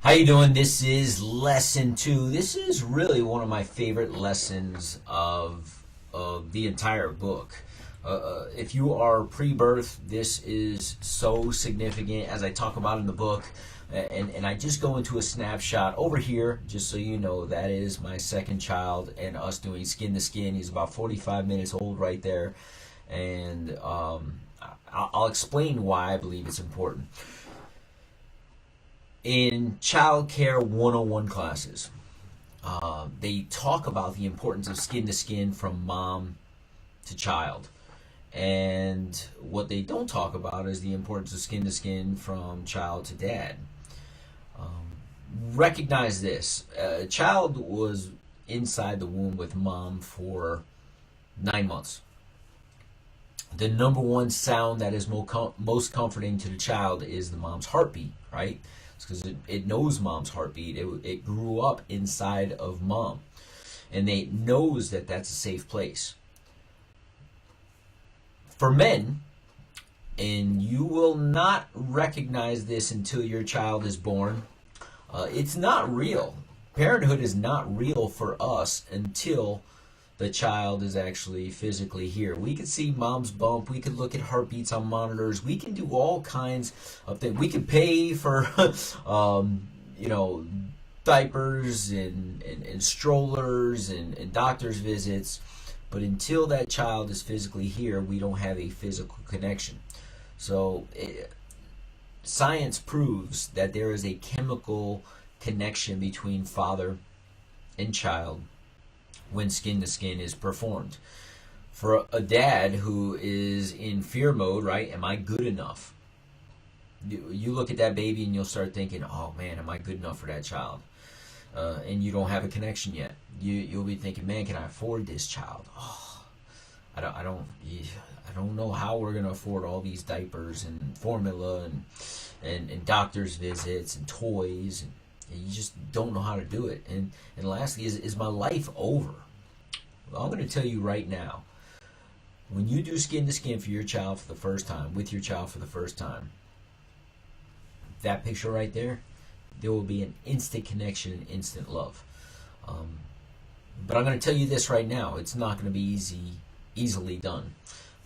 How you doing? This is lesson 2. This is really one of my favorite lessons of the entire book. If you are pre-birth, this is so significant, as I talk about in the book. And I just go into a snapshot over here, just so you know, that is my second child and us doing skin to skin. He's about 45 minutes old right there. And I'll explain why I believe it's important. In Child Care 101 classes, they talk about the importance of skin to skin from mom to child. And what they don't talk about is the importance of skin to skin from child to dad. Recognize this. A child was inside the womb with mom for 9 months. The number one sound that is most comforting to the child is the mom's heartbeat, right? It's because it knows mom's heartbeat. It grew up inside of mom. And it knows that that's a safe place. For men, and you will not recognize this until your child is born, it's not real. Parenthood is not real for us until the child is actually physically here. We could see mom's bump. We could look at heartbeats on monitors. We can do all kinds of things. We could pay for, diapers and strollers and doctor's visits. But until that child is physically here, we don't have a physical connection. So science proves that there is a chemical connection between father and child when skin to skin is performed. For a dad who is in fear mode, right? Am I good enough? You look at that baby and you'll start thinking, oh man, am I good enough for that child? And you don't have a connection yet. You'll be thinking, man, can I afford this child? Oh, I don't know how we're gonna afford all these diapers and formula and doctor's visits and toys, and you just don't know how to do it. And lastly, is my life over? Well, I'm going to tell you right now, when you do skin to skin for your child for the first time, with your child for the first time, that picture right there, there will be an instant connection and instant love. But I'm going to tell you this right now, it's not going to be easily done.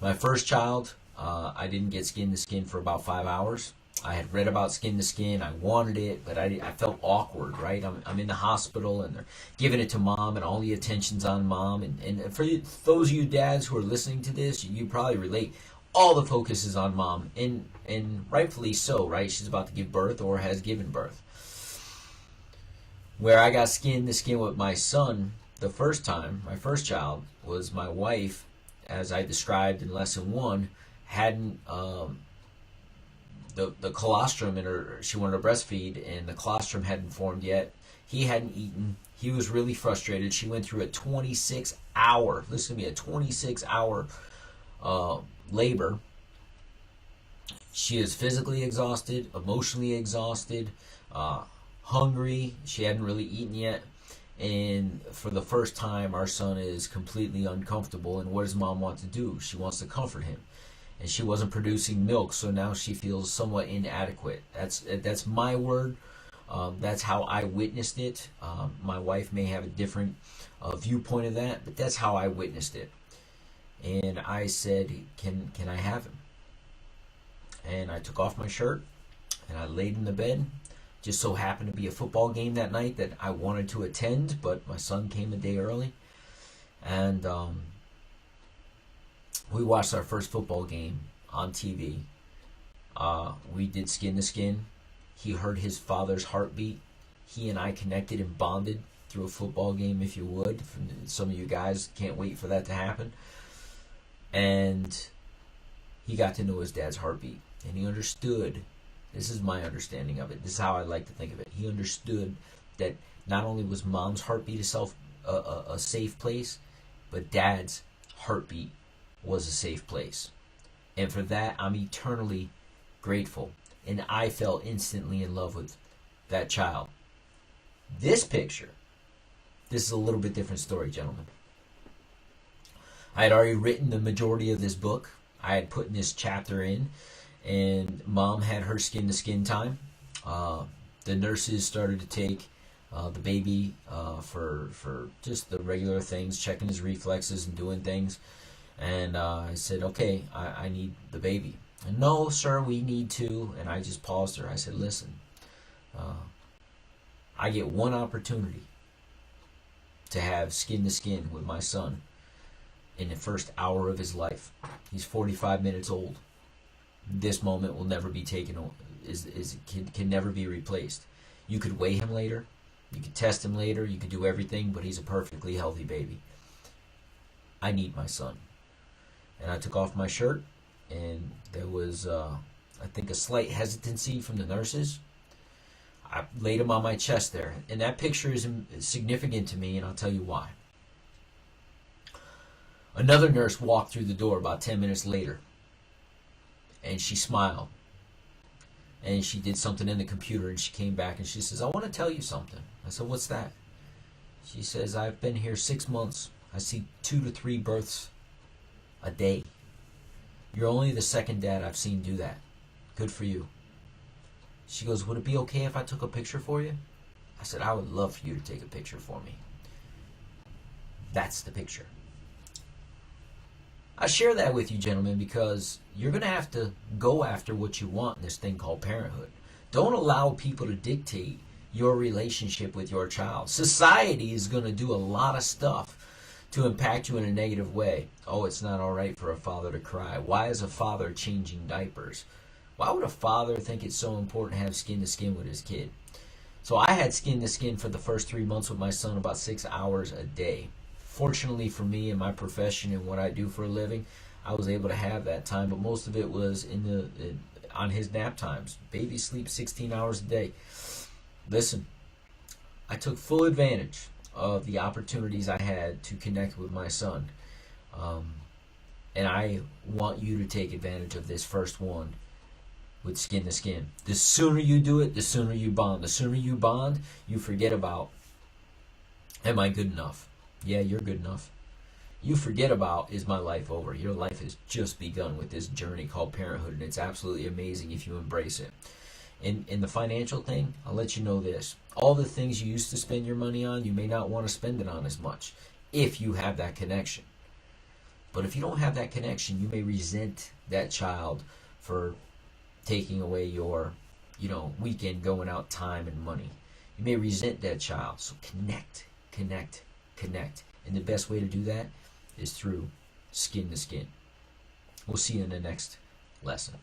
My first child, I didn't get skin to skin for about 5 hours. I had read about skin to skin. I wanted it, but I felt awkward, right? I'm in the hospital, and they're giving it to mom, and all the attention's on mom. And for those of you dads who are listening to this, you probably relate. All the focus is on mom, and rightfully so, right? She's about to give birth or has given birth. Where I got skin to skin with my son the first time, my first child, was my wife, as I described in lesson 1, hadn't... The colostrum in her, she wanted to breastfeed, and the colostrum hadn't formed yet. He hadn't eaten. He was really frustrated. She went through a 26-hour, listen to me, a 26-hour labor. She is physically exhausted, emotionally exhausted, hungry. She hadn't really eaten yet. And for the first time, our son is completely uncomfortable. And what does mom want to do? She wants to comfort him. And she wasn't producing milk, so now she feels somewhat inadequate. That's my word. That's how I witnessed it. My wife may have a different viewpoint of that, but that's how I witnessed it. And I said, can I have him? And I took off my shirt, and I laid in the bed. Just so happened to be a football game that night that I wanted to attend, but my son came a day early. And we watched our first football game on TV. We did skin to skin. He heard his father's heartbeat. He and I connected and bonded through a football game, if you would. Some of you guys can't wait for that to happen. And he got to know his dad's heartbeat. And he understood. This is my understanding of it. This is how I like to think of it. He understood that not only was mom's heartbeat a safe place, but dad's heartbeat was a safe place. And for that, I'm eternally grateful. And I fell instantly in love with that child. This picture, this is a little bit different story, gentlemen. I had already written the majority of this book. I had put this chapter in, and mom had her skin to skin time. The nurses started to take the baby for just the regular things, checking his reflexes and doing things. And I said, okay, I need the baby. And no, sir, we need to. And I just paused her. I said, listen, I get one opportunity to have skin to skin with my son in the first hour of his life. He's 45 minutes old. This moment will never be taken, can never be replaced. You could weigh him later, you could test him later, you could do everything, but he's a perfectly healthy baby. I need my son. And I took off my shirt, and there was, I think, a slight hesitancy from the nurses. I laid him on my chest there, and that picture is significant to me, and I'll tell you why. Another nurse walked through the door about 10 minutes later, and she smiled, and she did something in the computer, and she came back, and she says, I want to tell you something. I said, what's that? She says, I've been here 6 months. I see 2 to 3 births a day. You're only the second dad I've seen do that. Good for you. She goes, would it be okay if I took a picture for you? I said, I would love for you to take a picture for me. That's the picture. I share that with you, gentlemen, because you're going to have to go after what you want in this thing called parenthood. Don't allow people to dictate your relationship with your child. Society is going to do a lot of stuff to impact you in a negative way. Oh, it's not all right for a father to cry. Why is a father changing diapers? Why would a father think it's so important to have skin to skin with his kid? So I had skin to skin for the first 3 months with my son about 6 hours a day. Fortunately for me and my profession and what I do for a living, I was able to have that time, but most of it was on his nap times. Baby sleeps 16 hours a day. Listen, I took full advantage of the opportunities I had to connect with my son. And I want you to take advantage of this first one with skin to skin. The sooner you do it, the sooner you bond. The sooner you bond, you forget about, am I good enough? Yeah, you're good enough. You forget about, is my life over? Your life has just begun with this journey called parenthood, and it's absolutely amazing if you embrace it. In the financial thing, I'll let you know this. All the things you used to spend your money on, you may not want to spend it on as much if you have that connection. But if you don't have that connection, you may resent that child for taking away your, weekend going out time and money. You may resent that child. So connect. And the best way to do that is through skin to skin. We'll see you in the next lesson.